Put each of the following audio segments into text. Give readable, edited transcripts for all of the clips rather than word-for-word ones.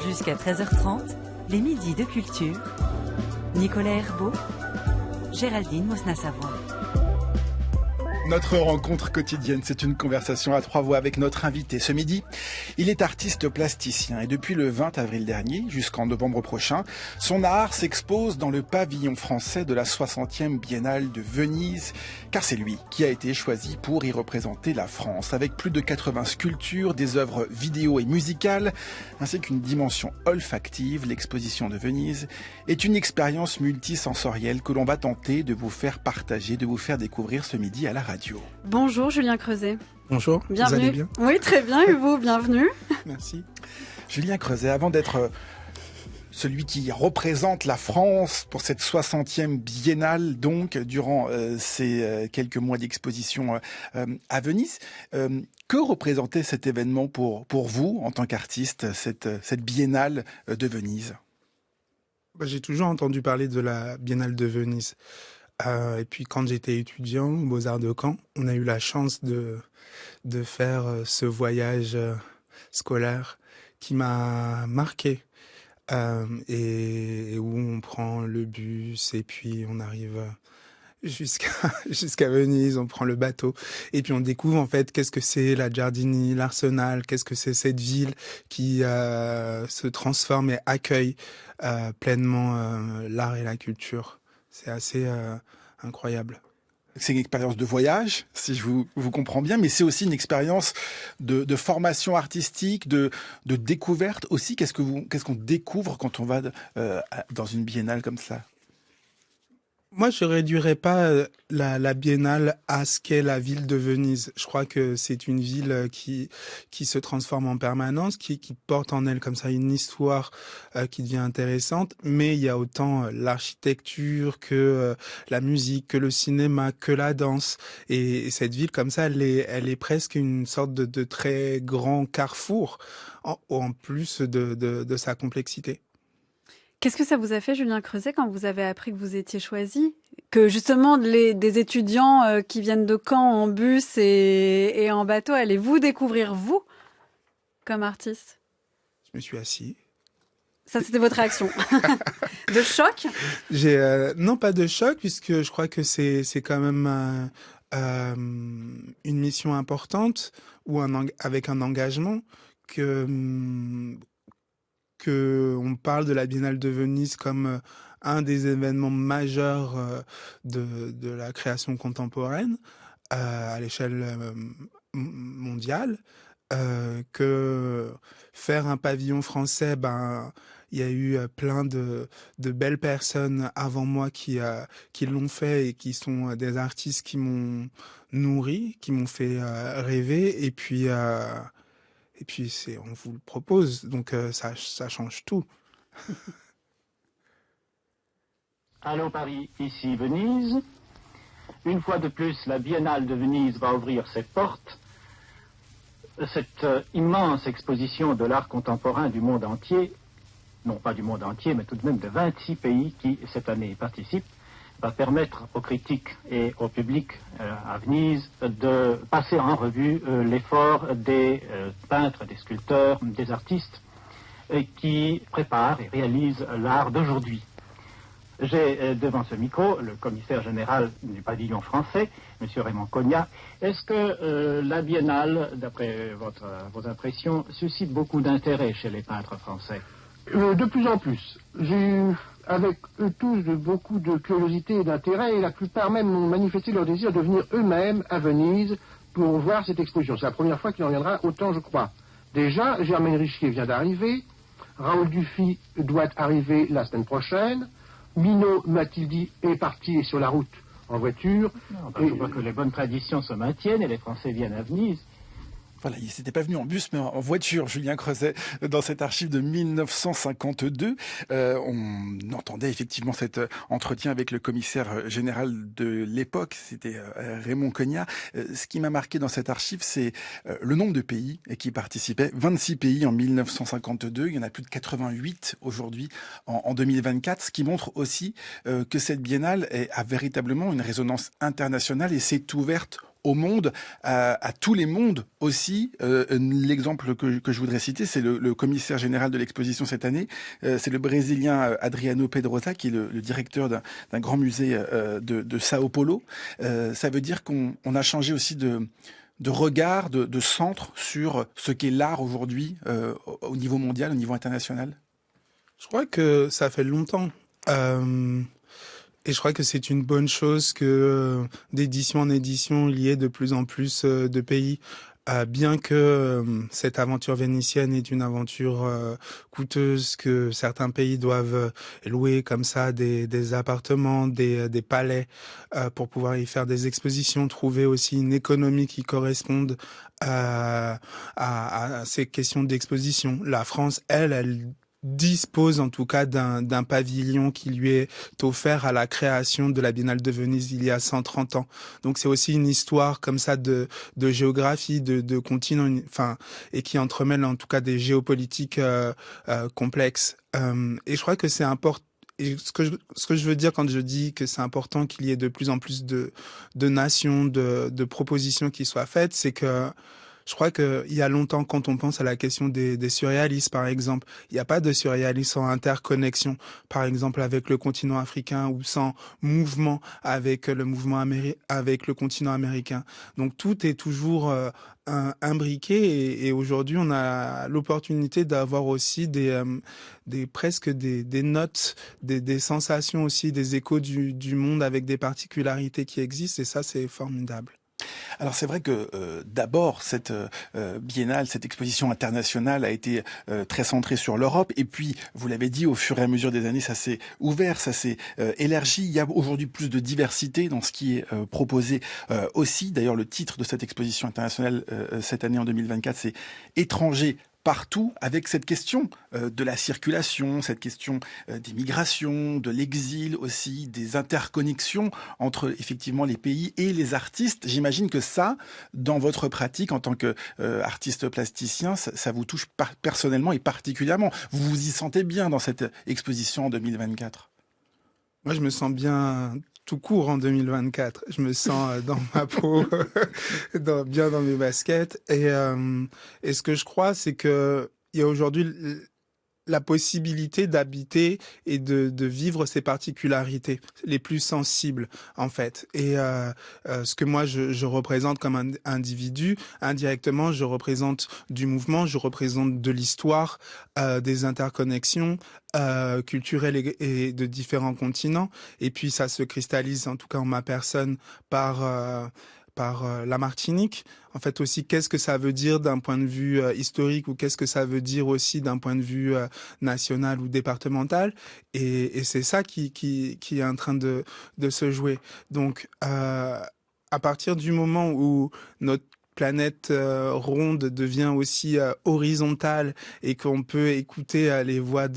Jusqu'à 13h30, les midis de culture. Nicolas Herbeau, Géraldine Mosna-Savoie. Notre rencontre quotidienne, c'est une conversation à trois voix avec notre invité. Ce midi, il est artiste plasticien et depuis le 20 avril dernier jusqu'en novembre prochain, son art s'expose dans le pavillon français de la 60e Biennale de Venise, car c'est lui qui a été choisi pour y représenter la France, avec plus de 80 sculptures, des œuvres vidéo et musicales, ainsi qu'une dimension olfactive. L'exposition de Venise est une expérience multisensorielle que l'on va tenter de vous faire partager, de vous faire découvrir ce midi à la radio. Bonjour Julien Creuset. Bonjour, bienvenue. Vous allez bien? Oui, très bien, et vous, bienvenue. Merci. Julien Creuset, avant d'être celui qui représente la France pour cette 60e biennale, donc, durant ces quelques mois d'exposition à Venise, que représentait cet événement pour vous, en tant qu'artiste, cette biennale de Venise? J'ai toujours entendu parler de la Biennale de Venise. Et puis quand j'étais étudiant aux Beaux-Arts de Caen, on a eu la chance de faire ce voyage scolaire qui m'a marqué. Et où on prend le bus et puis on arrive jusqu'à Venise, on prend le bateau et puis on découvre en fait qu'est-ce que c'est la Giardini, l'Arsenal, qu'est-ce que c'est cette ville qui se transforme et accueille pleinement l'art et la culture. C'est assez incroyable. C'est une expérience de voyage, si je vous comprends bien, mais c'est aussi une expérience de formation artistique, de découverte aussi. Qu'est-ce qu'on découvre quand on va dans une biennale comme ça? Moi, je réduirais pas la biennale à ce qu'est la ville de Venise. Je crois que c'est une ville qui se transforme en permanence, qui porte en elle comme ça une histoire qui devient intéressante. Mais il y a autant l'architecture que la musique, que le cinéma, que la danse. Et cette ville comme ça, elle est presque une sorte de très grand carrefour en plus de sa complexité. Qu'est-ce que ça vous a fait, Julien Creuset, quand vous avez appris que vous étiez choisi? Que justement, des étudiants qui viennent de Caen en bus et en bateau, allez vous découvrir, vous, comme artiste? Je me suis assis. Ça, c'était votre réaction. De choc? Non, pas de choc, puisque je crois que c'est quand même une mission importante ou avec un engagement que on parle de la Biennale de Venise comme un des événements majeurs de la création contemporaine à l'échelle mondiale, que faire un pavillon français, il y a eu plein de belles personnes avant moi qui l'ont fait et qui sont des artistes qui m'ont nourri, qui m'ont fait rêver, et puis on vous le propose, donc ça change tout. Allô Paris, ici Venise. Une fois de plus, la Biennale de Venise va ouvrir ses portes. Cette immense exposition de l'art contemporain du monde entier, non pas du monde entier, mais tout de même de 26 pays qui, cette année, y participent, va permettre aux critiques et au public à Venise de passer en revue l'effort des peintres, des sculpteurs, des artistes qui préparent et réalisent l'art d'aujourd'hui. J'ai devant ce micro le commissaire général du pavillon français, M. Raymond Cogna. Est-ce que la Biennale, d'après vos impressions, suscite beaucoup d'intérêt chez les peintres français? De plus en plus. J'ai eu avec eux tous beaucoup de curiosité et d'intérêt, et la plupart même ont manifesté leur désir de venir eux-mêmes à Venise pour voir cette exposition. C'est la première fois qu'il en viendra autant, je crois. Déjà, Germaine Richier vient d'arriver, Raoul Dufy doit arriver la semaine prochaine, Minot m'a-t-il dit est parti sur la route en voiture. Je vois que les bonnes traditions se maintiennent et les Français viennent à Venise. Voilà, il s'était pas venu en bus, mais en voiture, Julien Creuset, dans cette archive de 1952. On entendait effectivement cet entretien avec le commissaire général de l'époque, c'était Raymond Cogna. Ce qui m'a marqué dans cette archive, c'est le nombre de pays qui participaient. 26 pays en 1952, il y en a plus de 88 aujourd'hui en 2024, ce qui montre aussi que cette biennale a véritablement une résonance internationale et s'est ouverte au monde, à tous les mondes aussi. L'exemple que je voudrais citer, c'est le commissaire général de l'exposition cette année. C'est le Brésilien Adriano Pedrosa, qui est le directeur d'un grand musée de Sao Paulo. Ça veut dire qu'on a changé aussi de regard, de centre sur ce qu'est l'art aujourd'hui au niveau mondial, au niveau international? Je crois que ça fait longtemps. Et je crois que c'est une bonne chose que d'édition en édition, il y ait de plus en plus de pays. Bien que cette aventure vénitienne est une aventure coûteuse, que certains pays doivent louer comme ça des appartements, des palais pour pouvoir y faire des expositions, trouver aussi une économie qui corresponde à ces questions d'exposition. La France, elle dispose en tout cas d'un pavillon qui lui est offert à la création de la Biennale de Venise il y a 130 ans. Donc c'est aussi une histoire comme ça de géographie, de continent, enfin, et qui entremêle en tout cas des géopolitiques complexes. Et je crois que c'est important. Et ce que je veux dire quand je dis que c'est important qu'il y ait de plus en plus de nations, de propositions qui soient faites, c'est que je crois qu'il y a longtemps, quand on pense à la question des surréalistes, par exemple, il n'y a pas de surréalisme sans interconnexion, par exemple avec le continent africain ou sans mouvement avec avec le continent américain. Donc tout est toujours imbriqué et aujourd'hui on a l'opportunité d'avoir aussi presque des notes, des sensations aussi, des échos du monde avec des particularités qui existent et ça c'est formidable. Alors c'est vrai que d'abord cette biennale, cette exposition internationale a été très centrée sur l'Europe et puis vous l'avez dit, au fur et à mesure des années ça s'est ouvert, ça s'est élargi. Il y a aujourd'hui plus de diversité dans ce qui est proposé aussi. D'ailleurs le titre de cette exposition internationale cette année en 2024 c'est étrangers partout, avec cette question de la circulation, cette question des migrations, de l'exil aussi, des interconnexions entre effectivement les pays et les artistes. J'imagine que ça, dans votre pratique en tant qu'artiste plasticien, ça vous touche personnellement et particulièrement. Vous vous y sentez bien dans cette exposition en 2024? Moi, je me sens bien tout court en 2024. Je me sens dans ma peau, bien dans mes baskets. Et ce que je crois, c'est que il y a aujourd'hui la possibilité d'habiter et de vivre ces particularités les plus sensibles, en fait. Et ce que moi, je représente comme un individu, indirectement, je représente du mouvement, je représente de l'histoire, des interconnexions culturelles et de différents continents. Et puis, ça se cristallise, en tout cas en ma personne, par la Martinique. En fait aussi, qu'est-ce que ça veut dire d'un point de vue historique ou qu'est-ce que ça veut dire aussi d'un point de vue national ou départemental. Et c'est ça qui est en train de se jouer. Donc, à partir du moment où notre planète ronde devient aussi horizontale et qu'on peut écouter les voix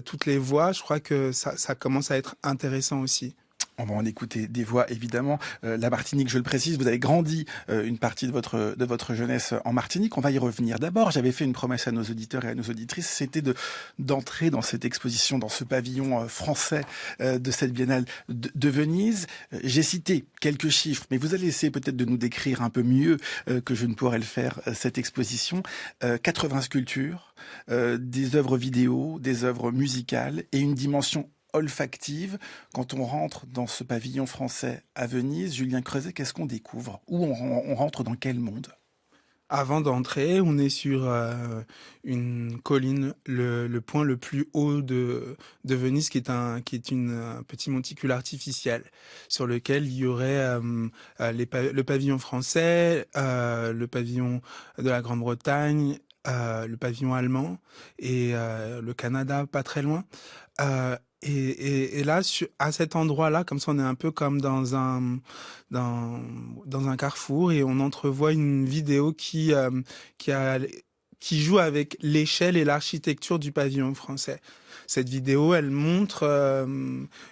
toutes les voix, je crois que ça commence à être intéressant aussi. On va en écouter des voix, évidemment. La Martinique, je le précise, vous avez grandi une partie de votre jeunesse en Martinique. On va y revenir. D'abord, j'avais fait une promesse à nos auditeurs et à nos auditrices, c'était d'entrer dans cette exposition, dans ce pavillon français de cette biennale de Venise. J'ai cité quelques chiffres, mais vous allez essayer peut-être de nous décrire un peu mieux que je ne pourrais le faire, cette exposition. 80 sculptures, des œuvres vidéo, des œuvres musicales et une dimension olfactive. Quand on rentre dans ce pavillon français à Venise, Julien Creuset, qu'est-ce qu'on découvre? Où on rentre dans quel monde? Avant d'entrer, on est sur une colline, le point le plus haut de Venise, qui est un petit monticule artificiel sur lequel il y aurait le pavillon français, le pavillon de la Grande-Bretagne, le pavillon allemand et le Canada, pas très loin. Et là, à cet endroit-là, comme ça, on est un peu comme dans un carrefour et on entrevoit une vidéo qui joue avec l'échelle et l'architecture du pavillon français. Cette vidéo, elle montre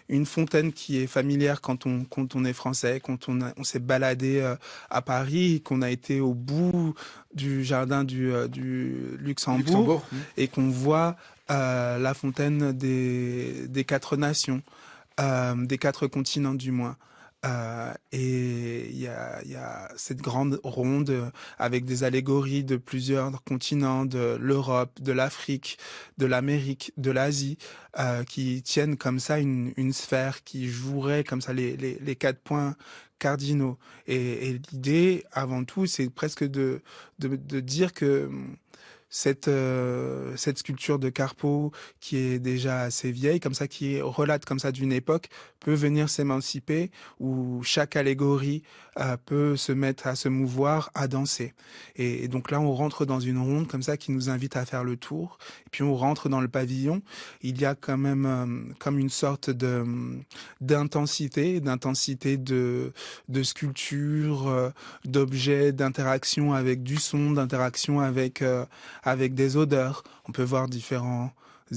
une fontaine qui est familière quand on est français, quand on s'est baladé à Paris, qu'on a été au bout du jardin du Luxembourg. Et qu'on voit la fontaine des 4 nations, des 4 continents du moins. Et il y a cette grande ronde avec des allégories de plusieurs continents, de l'Europe, de l'Afrique, de l'Amérique, de l'Asie, qui tiennent comme ça une sphère, qui jouerait comme ça les 4 points cardinaux. Et l'idée, avant tout, c'est presque de dire que cette sculpture de Carpeaux, qui est déjà assez vieille, comme ça, qui relate comme ça d'une époque, peut venir s'émanciper, où chaque allégorie peut se mettre à se mouvoir, à danser. Et donc là, on rentre dans une ronde comme ça qui nous invite à faire le tour. Et puis on rentre dans le pavillon. Il y a quand même comme une sorte d'intensité de sculpture, d'objets, d'interaction avec du son, d'interaction avec des odeurs. On peut voir différents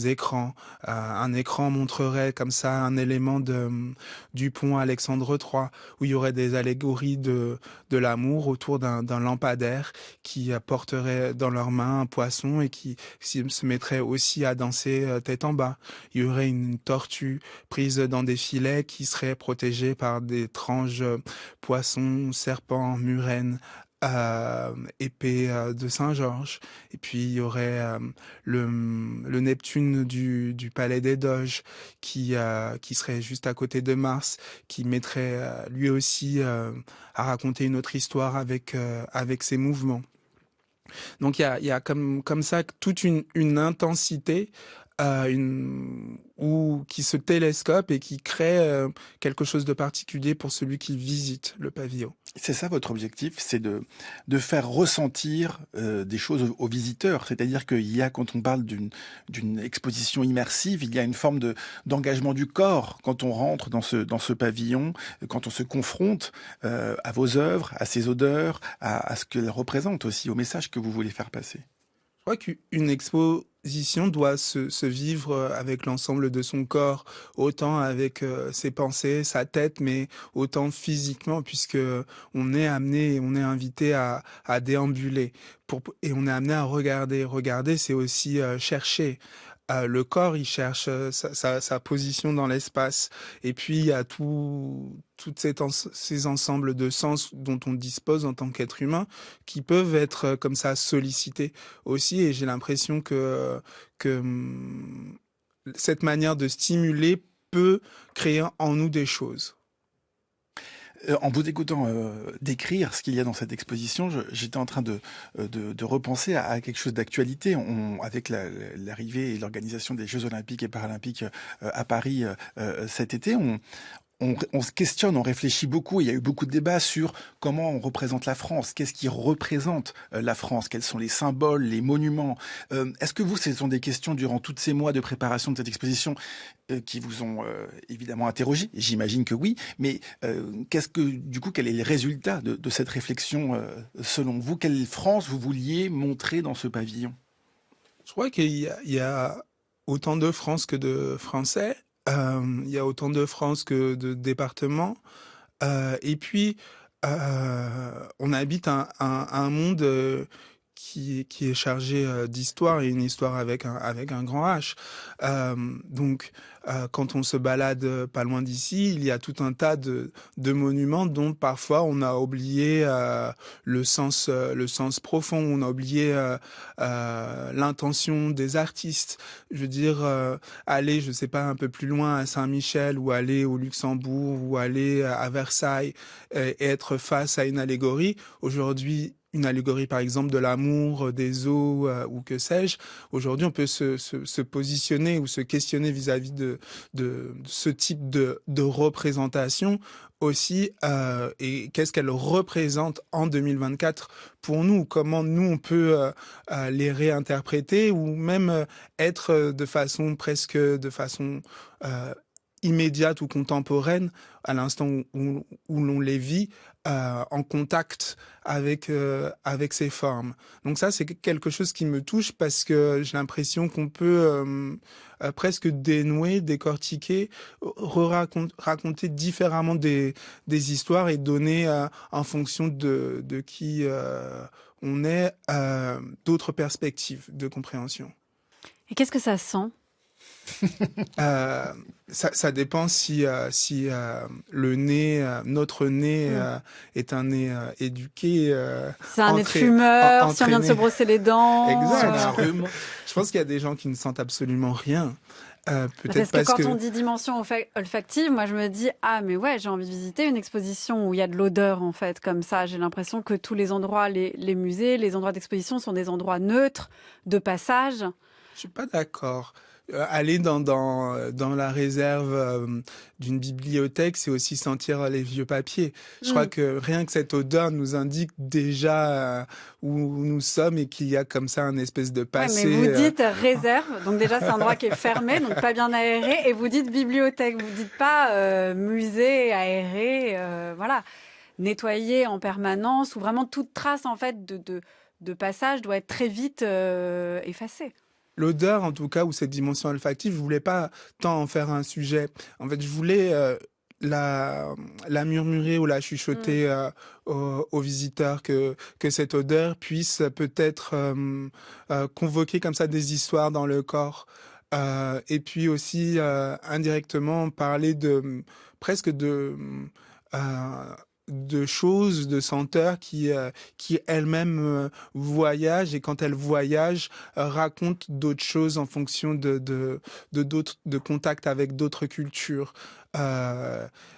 écrans. Un écran montrerait comme ça un élément du pont Alexandre III, où il y aurait des allégories de l'amour autour d'un lampadaire qui porterait dans leurs mains un poisson et qui se mettrait aussi à danser tête en bas. Il y aurait une tortue prise dans des filets qui serait protégée par d'étranges poissons, serpents, murènes, épée de Saint-Georges. Et puis il y aurait le Neptune du palais des Doges qui serait juste à côté de Mars, qui mettrait lui aussi à raconter une autre histoire avec ses mouvements. Donc il y a comme ça toute une intensité qui se télescope et qui crée quelque chose de particulier pour celui qui visite le pavillon. C'est ça votre objectif, c'est de faire ressentir des choses aux visiteurs. C'est-à-dire qu'il y a, quand on parle d'une exposition immersive, il y a une forme d'engagement du corps quand on rentre dans ce pavillon, quand on se confronte à vos œuvres, à ces odeurs, à ce qu'elles représentent aussi, au message que vous voulez faire passer. Je crois qu'une exposition doit se vivre avec l'ensemble de son corps, autant avec ses pensées, sa tête, mais autant physiquement, puisque on est invité à déambuler, et on est amené à regarder. Regarder, c'est aussi chercher. Le corps, il cherche sa position dans l'espace. Et puis, il y a toutes ces ensembles de sens dont on dispose en tant qu'être humain qui peuvent être comme ça sollicités aussi. Et j'ai l'impression que cette manière de stimuler peut créer en nous des choses. En vous écoutant décrire ce qu'il y a dans cette exposition, j'étais en train de repenser à quelque chose d'actualité. Avec l'arrivée et l'organisation des Jeux Olympiques et Paralympiques à Paris cet été, on se questionne, on réfléchit beaucoup. Il y a eu beaucoup de débats sur comment on représente la France. Qu'est-ce qui représente la France? Quels sont les symboles, les monuments? Est-ce que ce sont des questions durant tous ces mois de préparation de cette exposition qui vous ont évidemment interrogé? J'imagine que oui. Mais quel est le résultat de cette réflexion selon vous? Quelle France vous vouliez montrer dans ce pavillon? Je crois qu'il y a autant de France que de Français. Il y a autant de France que de départements. Et puis, on habite un monde qui est chargé d'histoire, et une histoire avec un grand H. Donc, quand on se balade pas loin d'ici, il y a tout un tas de monuments dont parfois on a oublié le sens profond, on a oublié l'intention des artistes. Je veux dire, aller, je sais pas, un peu plus loin à Saint-Michel, ou aller au Luxembourg, ou aller à Versailles, et être face à une allégorie. Aujourd'hui, une allégorie, par exemple, de l'amour, des eaux, ou que sais-je. Aujourd'hui, on peut se positionner ou se questionner vis-à-vis de ce type de représentation aussi, et qu'est-ce qu'elle représente en 2024 pour nous, comment nous on peut les réinterpréter, ou même être de façon immédiate ou contemporaine à l'instant où l'on les vit, en contact avec ces formes. Donc ça, c'est quelque chose qui me touche, parce que j'ai l'impression qu'on peut presque dénouer, décortiquer, raconter différemment des histoires, et donner en fonction de qui on est, d'autres perspectives de compréhension. Et qu'est-ce que ça sent Ça dépend si le nez, notre nez est un nez éduqué, c'est un nez de fumeur, si on vient de se entraîné. brosser les dents. Exact. Je pense qu'il y a des gens qui ne sentent absolument rien. Peut-être Parce que quand on dit dimension olfactive, moi je me dis ah mais ouais, j'ai envie de visiter une exposition où il y a de l'odeur en fait comme ça. J'ai l'impression que tous les endroits, les musées, les endroits d'exposition sont des endroits neutres de passage. Je suis pas d'accord. Aller dans la réserve d'une bibliothèque, c'est aussi sentir les vieux papiers. Je crois que rien que cette odeur nous indique déjà où nous sommes et qu'il y a comme ça un espèce de passé. Ouais, mais vous dites réserve, donc déjà c'est un endroit qui est fermé, donc pas bien aéré, et vous dites bibliothèque, vous dites pas musée aéré, voilà, nettoyé en permanence, où vraiment toute trace en fait de passage doit être très vite effacée. L'odeur, en tout cas, ou cette dimension olfactive, je voulais pas tant en faire un sujet. En fait, je voulais la murmurer ou la chuchoter aux visiteurs, que cette odeur puisse peut-être convoquer comme ça des histoires dans le corps. Et puis aussi, indirectement, parler presque de choses, de senteurs qui elles-mêmes voyagent, et quand elles voyagent, racontent d'autres choses en fonction de contacts avec d'autres cultures.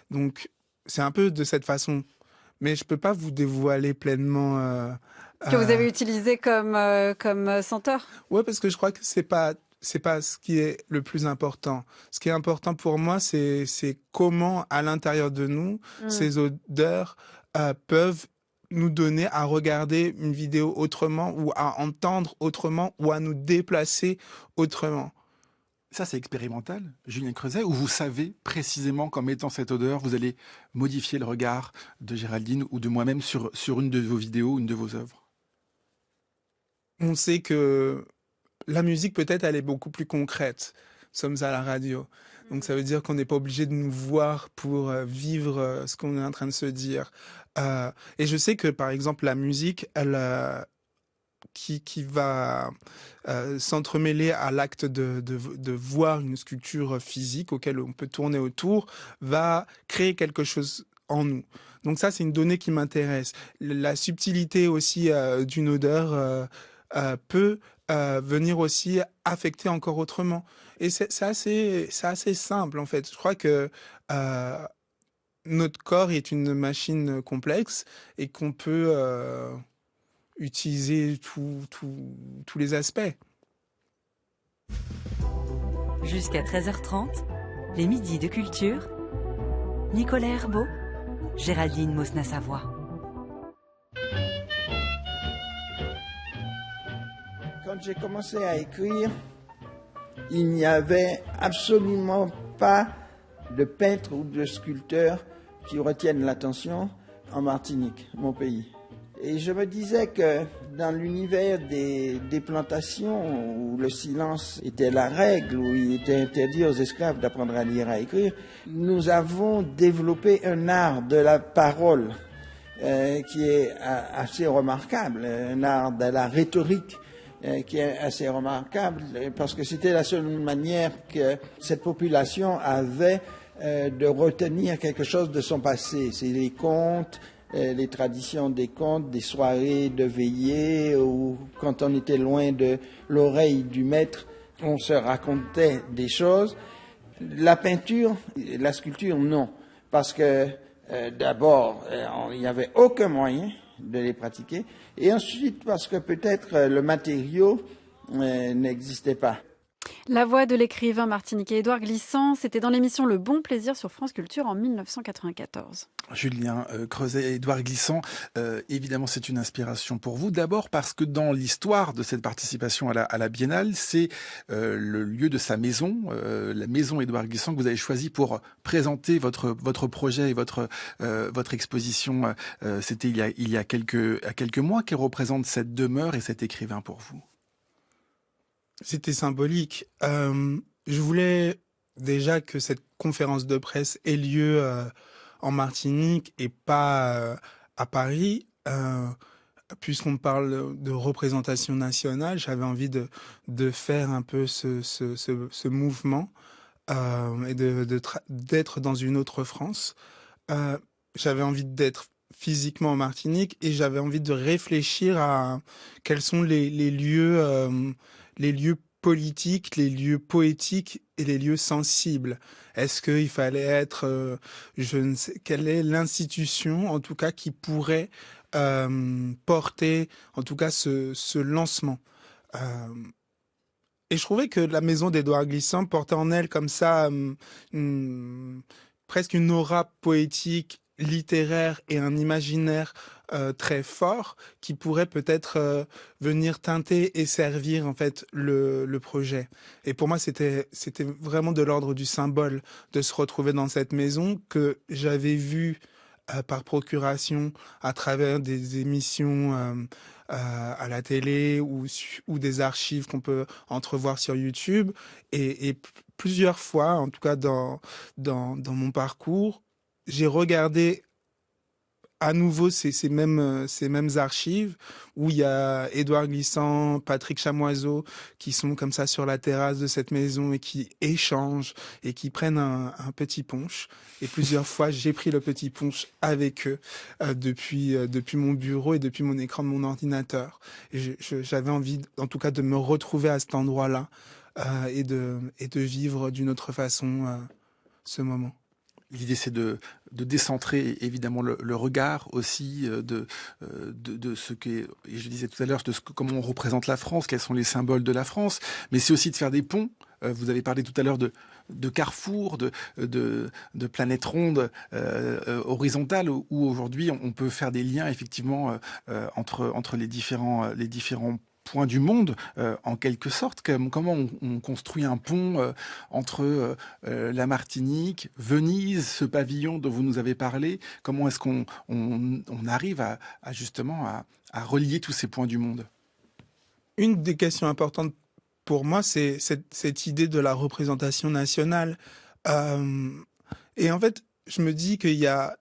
Donc, c'est un peu de cette façon. Mais je peux pas vous dévoiler pleinement. Ce que vous avez utilisé comme senteur. Ouais, parce que je crois que c'est pas ce qui est le plus important. Ce qui est important pour moi, c'est comment, à l'intérieur de nous, ces odeurs peuvent nous donner à regarder une vidéo autrement, ou à entendre autrement, ou à nous déplacer autrement. Ça, c'est expérimental, Julien Creuset, où vous savez précisément qu'en mettant cette odeur, vous allez modifier le regard de Géraldine ou de moi-même sur une de vos vidéos, une de vos œuvres. On sait que la musique, peut-être, elle est beaucoup plus concrète. Nous sommes à la radio. Donc, ça veut dire qu'on n'est pas obligé de nous voir pour vivre ce qu'on est en train de se dire. Et je sais que, par exemple, la musique, elle, qui va s'entremêler à l'acte de voir une sculpture physique auquel on peut tourner autour, va créer quelque chose en nous. Donc ça, c'est une donnée qui m'intéresse. La subtilité aussi d'une odeur peut venir aussi affecter encore autrement. Et c'est assez simple, en fait. Je crois que notre corps est une machine complexe et qu'on peut utiliser tous les aspects. Jusqu'à 13h30, les midis de culture. Nicolas Herbeau, Géraldine Mosna-Savoie. Quand j'ai commencé à écrire, il n'y avait absolument pas de peintre ou de sculpteur qui retiennent l'attention en Martinique, mon pays. Et je me disais que dans l'univers des plantations où le silence était la règle, où il était interdit aux esclaves d'apprendre à lire et à écrire, nous avons développé un art de la parole qui est assez remarquable, un art de la rhétorique qui est assez remarquable, parce que c'était la seule manière que cette population avait de retenir quelque chose de son passé. C'est les contes, les traditions des contes, des soirées de veillée, où quand on était loin de l'oreille du maître, on se racontait des choses. La peinture, la sculpture, non, parce que d'abord, il n'y avait aucun moyen de les pratiquer, et ensuite parce que peut-être le matériau n'existait pas. La voix de l'écrivain martiniquais Édouard Glissant, c'était dans l'émission Le Bon Plaisir sur France Culture en 1994. Julien Creuset et Édouard Glissant, évidemment c'est une inspiration pour vous. D'abord parce que dans l'histoire de cette participation à la Biennale, c'est le lieu de sa maison, la maison Édouard Glissant, que vous avez choisi pour présenter votre projet et votre exposition. C'était il y a quelques mois. Qu'elle représente cette demeure et cet écrivain pour vous? C'était symbolique. Je voulais déjà que cette conférence de presse ait lieu en Martinique et pas à Paris. puisqu'on parle de représentation nationale, j'avais envie de faire un peu ce mouvement et d'être dans une autre France. J'avais envie d'être physiquement en Martinique et j'avais envie de réfléchir à quels sont les lieux politiques, les lieux poétiques et les lieux sensibles. Est-ce qu'il fallait être, je ne sais, quelle est l'institution, en tout cas, qui pourrait porter, en tout cas, ce lancement. Et je trouvais que la maison d'Édouard Glissant portait en elle comme ça presque une aura poétique, littéraire et un imaginaire très fort qui pourrait peut-être venir teinter et servir en fait le projet. Et pour moi, c'était vraiment de l'ordre du symbole de se retrouver dans cette maison que j'avais vue par procuration à travers des émissions à la télé ou des archives qu'on peut entrevoir sur YouTube. Et plusieurs fois, en tout cas dans mon parcours, j'ai regardé à nouveau ces mêmes archives où il y a Édouard Glissant, Patrick Chamoiseau qui sont comme ça sur la terrasse de cette maison et qui échangent et qui prennent un petit punch. Et plusieurs fois, j'ai pris le petit punch avec eux depuis mon bureau et depuis mon écran de mon ordinateur. Et j'avais envie, en tout cas, de me retrouver à cet endroit-là et de vivre d'une autre façon ce moment. L'idée, c'est de décentrer évidemment le regard aussi de ce qu'est, et je disais tout à l'heure, comment on représente la France, quels sont les symboles de la France, mais c'est aussi de faire des ponts. Vous avez parlé tout à l'heure de carrefour, de planète ronde horizontale, où aujourd'hui on peut faire des liens effectivement entre les différents points du monde, en quelque sorte. Comment on construit un pont entre la Martinique, Venise, ce pavillon dont vous nous avez parlé. Comment est-ce qu'on arrive à justement à relier tous ces points du monde? Une des questions importantes pour moi, c'est cette idée de la représentation nationale. Et en fait, je me dis qu'il y a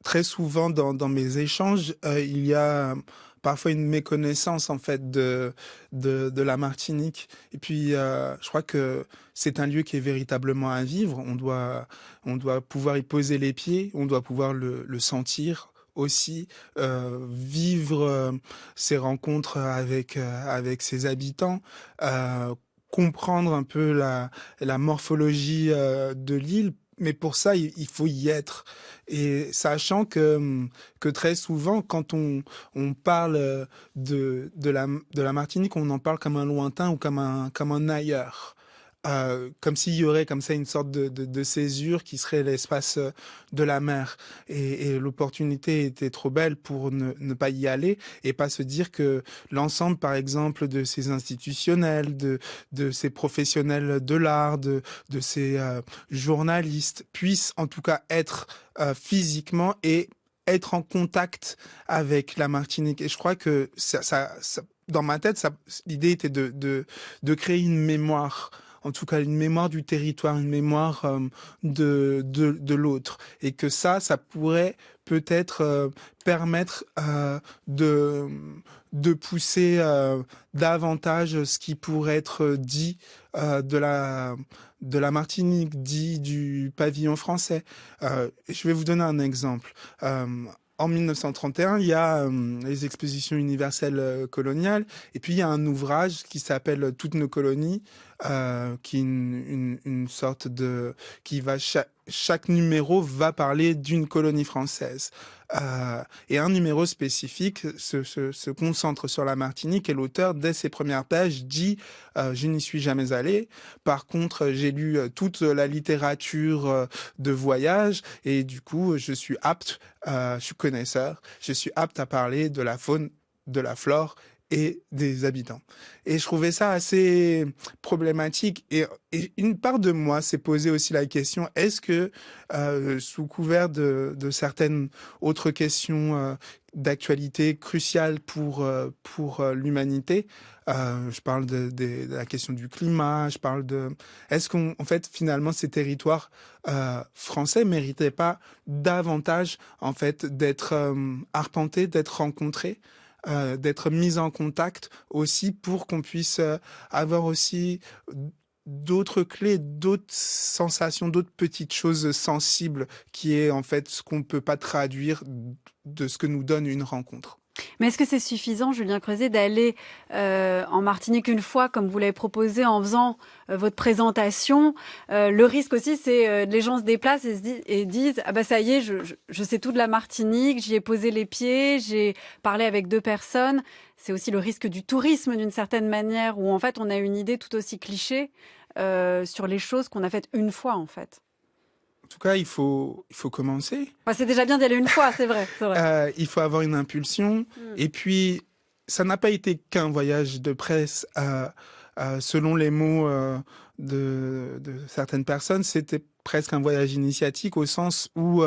très souvent dans mes échanges, il y a parfois une méconnaissance en fait de la Martinique. Et puis, je crois que c'est un lieu qui est véritablement à vivre. On doit pouvoir y poser les pieds, on doit pouvoir le sentir aussi, vivre ces rencontres avec ses habitants, comprendre un peu la morphologie de l'île. Mais pour ça, il faut y être. Et sachant que très souvent, quand on parle de la Martinique, on en parle comme un lointain ou comme un ailleurs. Comme s'il y aurait comme ça une sorte de césure qui serait l'espace de la mer. Et l'opportunité était trop belle pour ne pas y aller et pas se dire que l'ensemble, par exemple, de ces institutionnels, de ces professionnels de l'art, de ces journalistes puissent en tout cas être physiquement et être en contact avec la Martinique. Et je crois que ça dans ma tête, l'idée était de créer une mémoire, en tout cas une mémoire du territoire, une mémoire de l'autre. Et que ça pourrait peut-être permettre de pousser davantage ce qui pourrait être dit de la Martinique, dit du pavillon français. Je vais vous donner un exemple. En 1931, il y a les expositions universelles coloniales, et puis il y a un ouvrage qui s'appelle Toutes nos colonies, qui est une sorte de... qui va chaque numéro va parler d'une colonie française. Et un numéro spécifique se concentre sur la Martinique et l'auteur, dès ses premières pages, dit je n'y suis jamais allé. Par contre, j'ai lu toute la littérature de voyage et du coup, je suis apte, je suis connaisseur, je suis apte à parler de la faune, de la flore et des habitants. Et je trouvais ça assez problématique. Et une part de moi s'est posé aussi la question, est-ce que, sous couvert de certaines autres questions d'actualité cruciales pour l'humanité, je parle de la question du climat, je parle de... Est-ce qu'en fait, finalement, ces territoires français méritaient pas davantage, en fait, d'être arpentés, d'être rencontrés? d'être mis en contact aussi pour qu'on puisse avoir aussi d'autres clés, d'autres sensations, d'autres petites choses sensibles qui est en fait ce qu'on ne peut pas traduire de ce que nous donne une rencontre. Mais est-ce que c'est suffisant, Julien Creuset, d'aller en Martinique une fois, comme vous l'avez proposé en faisant votre présentation? Le risque aussi, c'est les gens se déplacent et disent ah bah ça y est, je sais tout de la Martinique, j'y ai posé les pieds, j'ai parlé avec 2 personnes. C'est aussi le risque du tourisme d'une certaine manière, où en fait on a une idée tout aussi cliché sur les choses qu'on a faites une fois en fait. En tout cas, il faut commencer. Enfin, c'est déjà bien d'y aller une fois, c'est vrai. C'est vrai. Il faut avoir une impulsion. Et puis, ça n'a pas été qu'un voyage de presse. Selon les mots de certaines personnes, c'était presque un voyage initiatique au sens où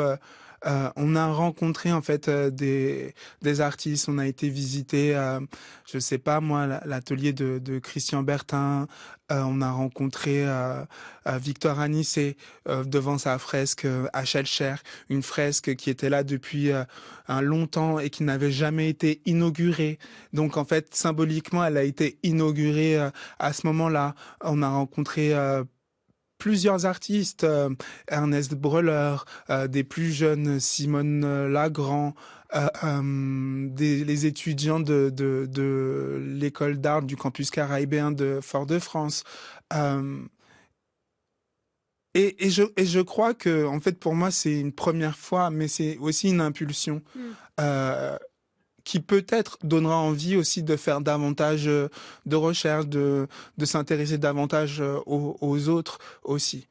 on a rencontré en fait des artistes. On a été visiter, je sais pas moi, l'atelier de Christian Bertin. On a rencontré Victor Anissé devant sa fresque à Schellcher, une fresque qui était là depuis un longtemps et qui n'avait jamais été inaugurée. Donc en fait, symboliquement, elle a été inaugurée à ce moment-là. On a rencontré plusieurs artistes, Ernest Breuler, des plus jeunes, Simone Lagrand, les étudiants de l'école d'art du campus caribéen de Fort-de-France. Et je crois que, en fait, pour moi, c'est une première fois, mais c'est aussi une impulsion. Qui peut-être donnera envie aussi de faire davantage de recherches, de s'intéresser davantage aux autres aussi.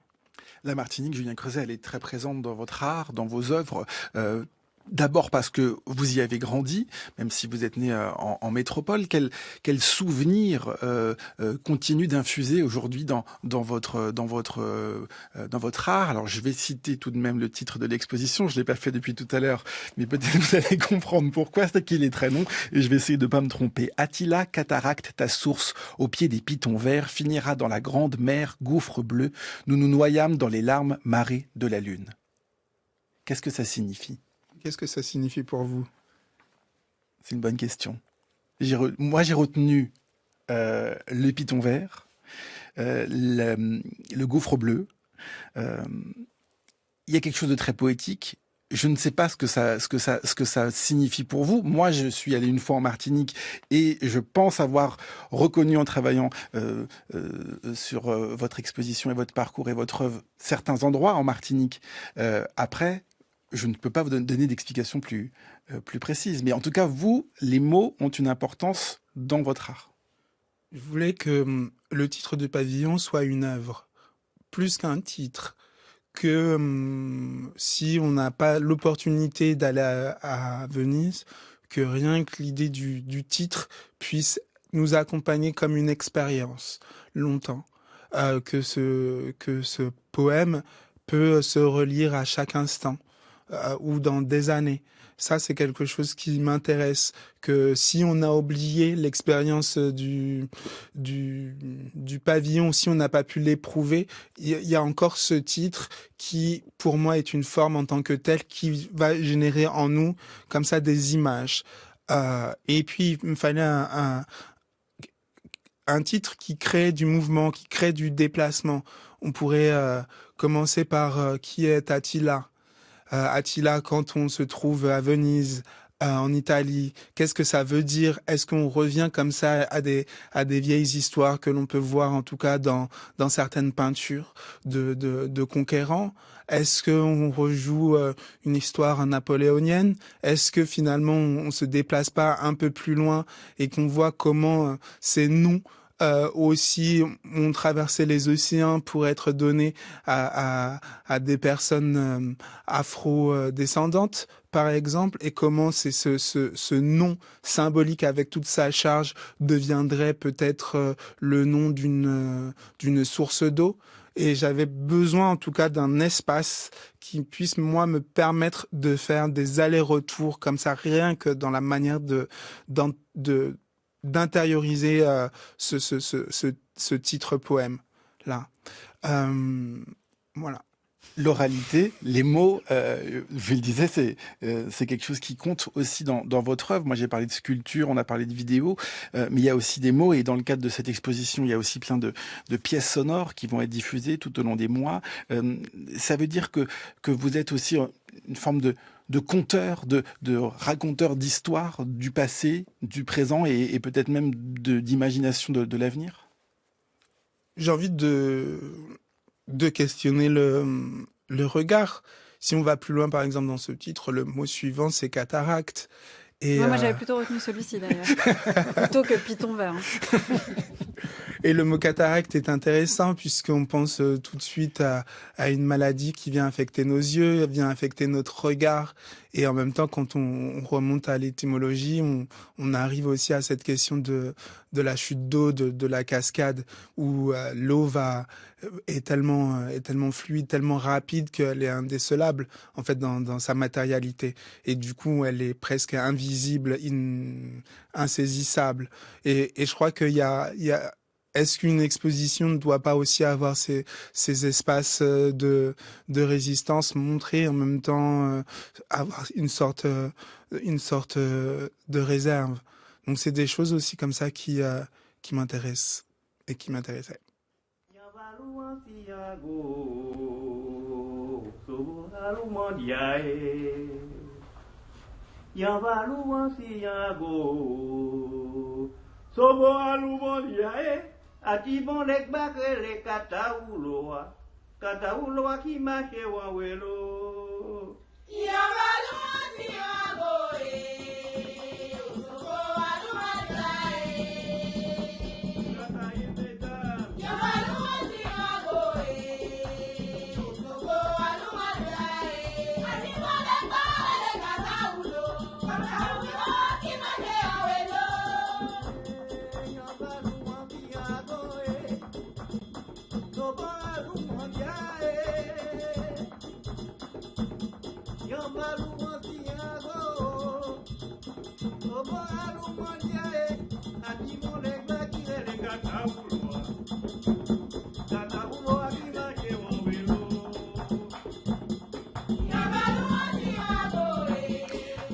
La Martinique, Julien Creuset, elle est très présente dans votre art, dans vos œuvres. D'abord parce que vous y avez grandi, même si vous êtes né en métropole. Quel souvenir continue d'infuser aujourd'hui dans votre art? Alors je vais citer tout de même le titre de l'exposition. Je l'ai pas fait depuis tout à l'heure, mais peut-être vous allez comprendre pourquoi. C'est qu'il est très long et je vais essayer de pas me tromper. Attila, cataracte, ta source au pied des pitons verts finira dans la grande mer, gouffre bleu. Nous nous noyâmes dans les larmes marées de la lune. Qu'est-ce que ça signifie? Qu'est-ce que ça signifie pour vous? C'est une bonne question. Moi, j'ai retenu le piton vert, le gouffre bleu. Il y a quelque chose de très poétique. Je ne sais pas ce que ça signifie pour vous. Moi, je suis allé une fois en Martinique et je pense avoir reconnu en travaillant sur votre exposition et votre parcours et votre œuvre certains endroits en Martinique. Après, je ne peux pas vous donner d'explications plus précises. Mais en tout cas, vous, les mots ont une importance dans votre art. Je voulais que le titre de Pavillon soit une œuvre, plus qu'un titre. Que si on n'a pas l'opportunité d'aller à Venise, que rien que l'idée du titre puisse nous accompagner comme une expérience longtemps. Que ce poème peut se relire à chaque instant. Ou dans des années. Ça, c'est quelque chose qui m'intéresse. Que si on a oublié l'expérience du pavillon, si on n'a pas pu l'éprouver, il y a encore ce titre qui, pour moi, est une forme en tant que telle qui va générer en nous, comme ça, des images. Et puis, il me fallait un titre qui crée du mouvement, qui crée du déplacement. On pourrait commencer par qui est Attila? Attila, quand on se trouve à Venise, en Italie, qu'est-ce que ça veut dire? Est-ce qu'on revient comme ça à des vieilles histoires que l'on peut voir en tout cas dans certaines peintures de conquérants? Est-ce qu'on rejoue une histoire napoléonienne? Est-ce que finalement on se déplace pas un peu plus loin et qu'on voit comment ces noms aussi ont traversé les océans pour être donnés à des personnes afro-descendantes, par exemple, et comment c'est ce nom symbolique avec toute sa charge deviendrait peut-être le nom d'une source d'eau. Et j'avais besoin en tout cas d'un espace qui puisse moi me permettre de faire des allers-retours comme ça, rien que dans la manière d'intérioriser ce titre poème là. Voilà. L'oralité, les mots, je le disais, c'est quelque chose qui compte aussi dans votre œuvre. Moi, j'ai parlé de sculpture, on a parlé de vidéo, mais il y a aussi des mots. Et dans le cadre de cette exposition, il y a aussi plein de pièces sonores qui vont être diffusées tout au long des mois. Ça veut dire que vous êtes aussi une forme de conteur, de raconteur d'histoire du passé, du présent et peut-être même d'imagination de l'avenir. J'ai envie de questionner le regard. Si on va plus loin, par exemple, dans ce titre, le mot suivant, c'est cataracte. Et, moi, j'avais plutôt retenu celui-ci, d'ailleurs. Plutôt que python vert. Hein. Et le mot cataracte est intéressant puisqu'on pense tout de suite à une maladie qui vient affecter nos yeux, vient affecter notre regard. Et en même temps, quand on remonte à l'étymologie, on arrive aussi à cette question de la chute d'eau, de la cascade, où l'eau est tellement fluide, tellement rapide qu'elle est indécelable, en fait, dans sa matérialité. Et du coup, elle est presque invisible, insaisissable. Et je crois qu'il y a est-ce qu'une exposition ne doit pas aussi avoir ces espaces de résistance, montrer en même temps avoir une sorte de réserve. Donc c'est des choses aussi comme ça qui m'intéressent et qui m'intéressaient. Atibon lek bakele katauloa ki make wawelo. Yabalua siago usobo alumazae. Yabalua siago usobo alumazae. Atibon lek bakele kataulo ki make wawelo.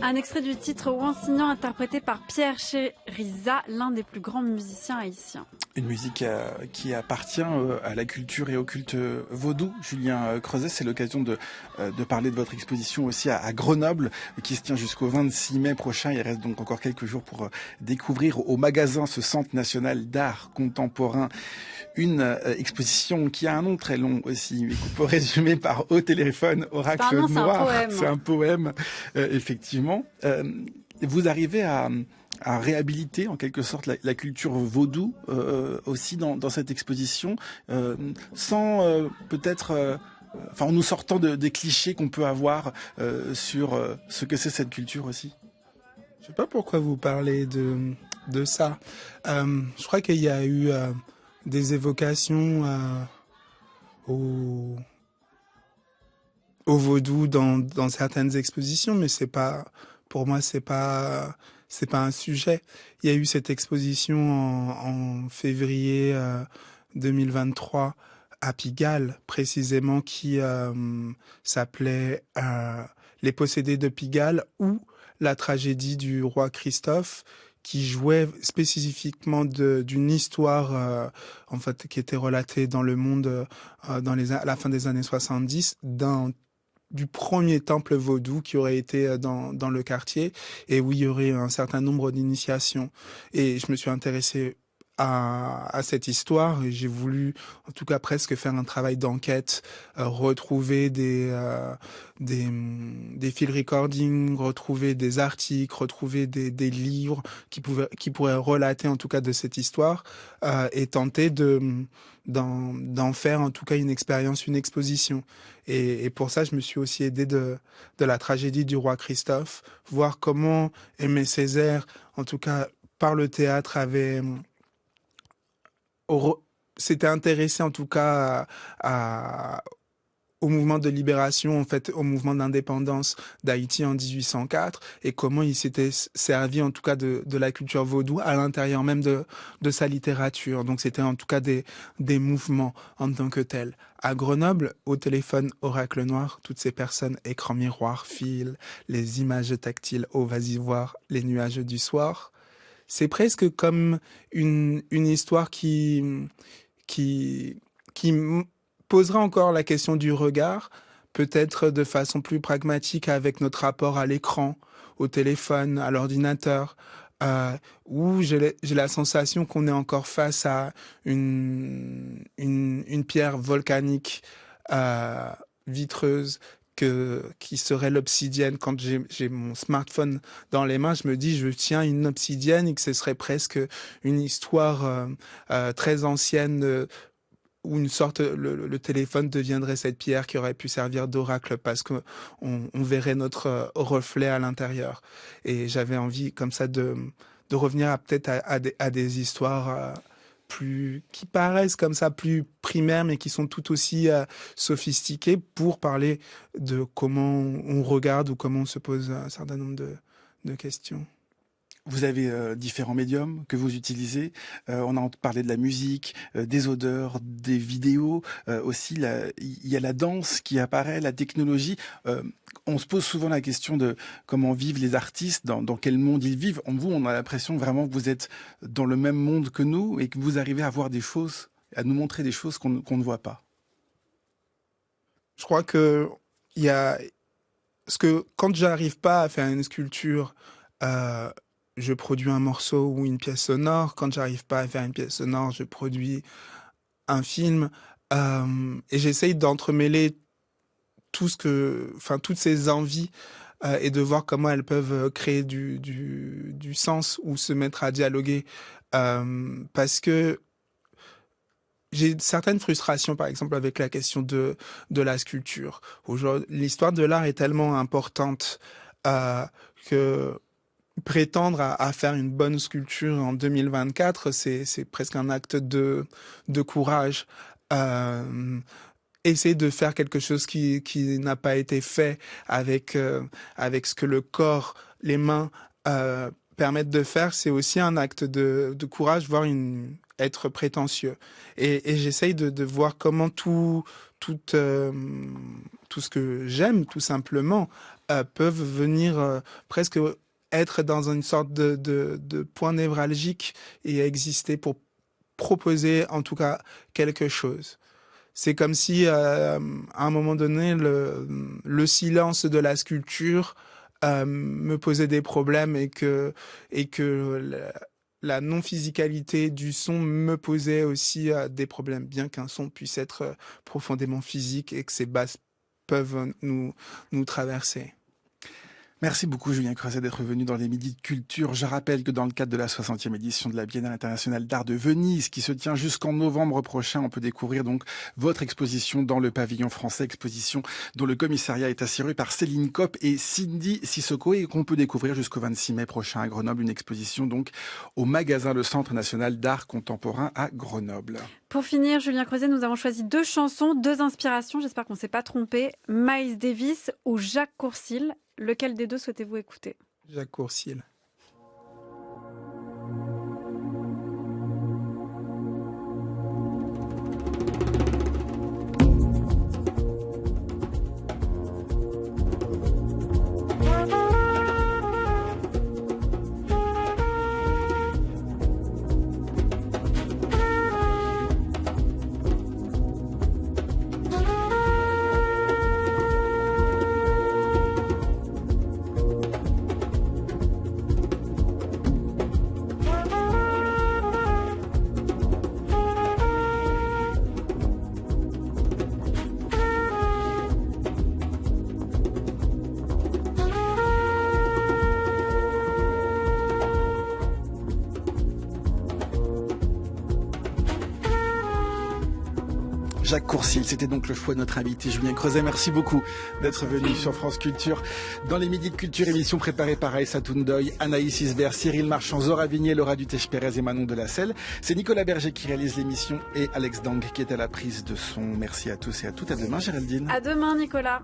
Un extrait du titre Ouansignan interprété par Pierre Chériza, l'un des plus grands musiciens haïtiens. Une musique qui appartient à la culture et au culte vaudou. Julien Creuset, c'est l'occasion de parler de votre exposition aussi à Grenoble, qui se tient jusqu'au 26 mai prochain. Il reste donc encore quelques jours pour découvrir au magasin ce Centre national d'art contemporain une exposition qui a un nom très long aussi, mais qu'on peut résumer par Au téléphone, Oracle Noir. C'est un poème, effectivement. Vous arrivez à réhabiliter en quelque sorte la culture vaudou aussi dans cette exposition, sans peut-être, en nous sortant des clichés qu'on peut avoir sur ce que c'est cette culture aussi. Je sais pas pourquoi vous parlez de ça. Je crois qu'il y a eu des évocations au vaudou dans certaines expositions, mais pour moi c'est pas un sujet. Il y a eu cette exposition en février 2023 à Pigalle, précisément, qui s'appelait Les possédés de Pigalle, ou la tragédie du roi Christophe, qui jouait spécifiquement d'une histoire en fait qui était relatée dans le monde à la fin des années 70 du premier temple vaudou qui aurait été dans le quartier, et où il y aurait un certain nombre d'initiations. Et je me suis intéressé à cette histoire, et j'ai voulu en tout cas presque faire un travail d'enquête, retrouver des field recordings, retrouver des articles, retrouver des livres qui pourraient relater en tout cas de cette histoire, et tenter d'en faire en tout cas une expérience, une exposition. Et pour ça, je me suis aussi aidé de la tragédie du roi Christophe, voir comment Aimé Césaire, en tout cas par le théâtre, s'était intéressé en tout cas au mouvement de libération, en fait, au mouvement d'indépendance d'Haïti en 1804, et comment il s'était servi, en tout cas, de la culture vaudou à l'intérieur même de sa littérature. Donc, c'était en tout cas des mouvements en tant que tels. À Grenoble, au téléphone Oracle Noir, toutes ces personnes, écran miroir, fil, les images tactiles, oh, vas-y voir, les nuages du soir. C'est presque comme une histoire qui posera encore la question du regard, peut-être de façon plus pragmatique avec notre rapport à l'écran, au téléphone, à l'ordinateur, où j'ai la sensation qu'on est encore face à une pierre volcanique vitreuse qui serait l'obsidienne. Quand j'ai mon smartphone dans les mains, je me dis, je tiens une obsidienne et que ce serait presque une histoire très ancienne où une sorte, le téléphone deviendrait cette pierre qui aurait pu servir d'oracle parce qu'on verrait notre reflet à l'intérieur. Et j'avais envie comme ça de revenir peut-être à des histoires qui paraissent comme ça plus primaires, mais qui sont tout aussi sophistiquées pour parler de comment on regarde ou comment on se pose un certain nombre de questions. Vous avez différents médiums que vous utilisez. On a parlé de la musique, des odeurs, des vidéos. Aussi, il y a la danse qui apparaît, la technologie. On se pose souvent la question de comment vivent les artistes, dans quel monde ils vivent. Vous, on a l'impression vraiment que vous êtes dans le même monde que nous et que vous arrivez à voir des choses, à nous montrer des choses qu'on ne voit pas. Je crois que quand j'arrive pas à faire une sculpture, je produis un morceau ou une pièce sonore. Quand j'arrive pas à faire une pièce sonore, je produis un film. Et j'essaye d'entremêler toutes ces envies et de voir comment elles peuvent créer du sens ou se mettre à dialoguer. Parce que j'ai certaines frustrations, par exemple, avec la question de la sculpture. L'histoire de l'art est tellement importante que prétendre à faire une bonne sculpture en 2024, c'est presque un acte de courage. Essayer de faire quelque chose qui n'a pas été fait avec ce que le corps, les mains permettent de faire, c'est aussi un acte de courage, voire être prétentieux. Et j'essaye de voir comment tout ce que j'aime, tout simplement, peuvent venir presque être dans une sorte de point névralgique et exister pour proposer en tout cas quelque chose. C'est comme si à un moment donné le silence de la sculpture me posait des problèmes et que la non-physicalité du son me posait aussi des problèmes, bien qu'un son puisse être profondément physique et que ses basses peuvent nous traverser. Merci beaucoup Julien Creuset d'être venu dans les Midis de Culture. Je rappelle que dans le cadre de la 60e édition de la Biennale internationale d'art de Venise, qui se tient jusqu'en novembre prochain, on peut découvrir donc votre exposition dans le pavillon français, exposition dont le commissariat est assuré par Céline Kopp et Cindy Sissoko et qu'on peut découvrir jusqu'au 26 mai prochain à Grenoble, une exposition donc au magasin Le Centre national d'art contemporain à Grenoble. Pour finir, Julien Creuset, nous avons choisi 2 chansons, 2 inspirations, j'espère qu'on ne s'est pas trompé, Miles Davis ou Jacques Courcil. Lequel des 2 souhaitez-vous écouter ? Jacques Courcil. Jacques Courcil. C'était donc le choix de notre invité Julien Creuset. Merci beaucoup d'être venu sur France Culture. Dans les Midis de Culture, émission préparée par Aïssa Toundoy, Anaïs Isbert, Cyril Marchand, Zora Vignier, Laura Dutèche-Pérez et Manon Delacelle. C'est Nicolas Berger qui réalise l'émission et Alex Dang qui est à la prise de son. Merci à tous et à toutes. À demain, Géraldine. À demain, Nicolas.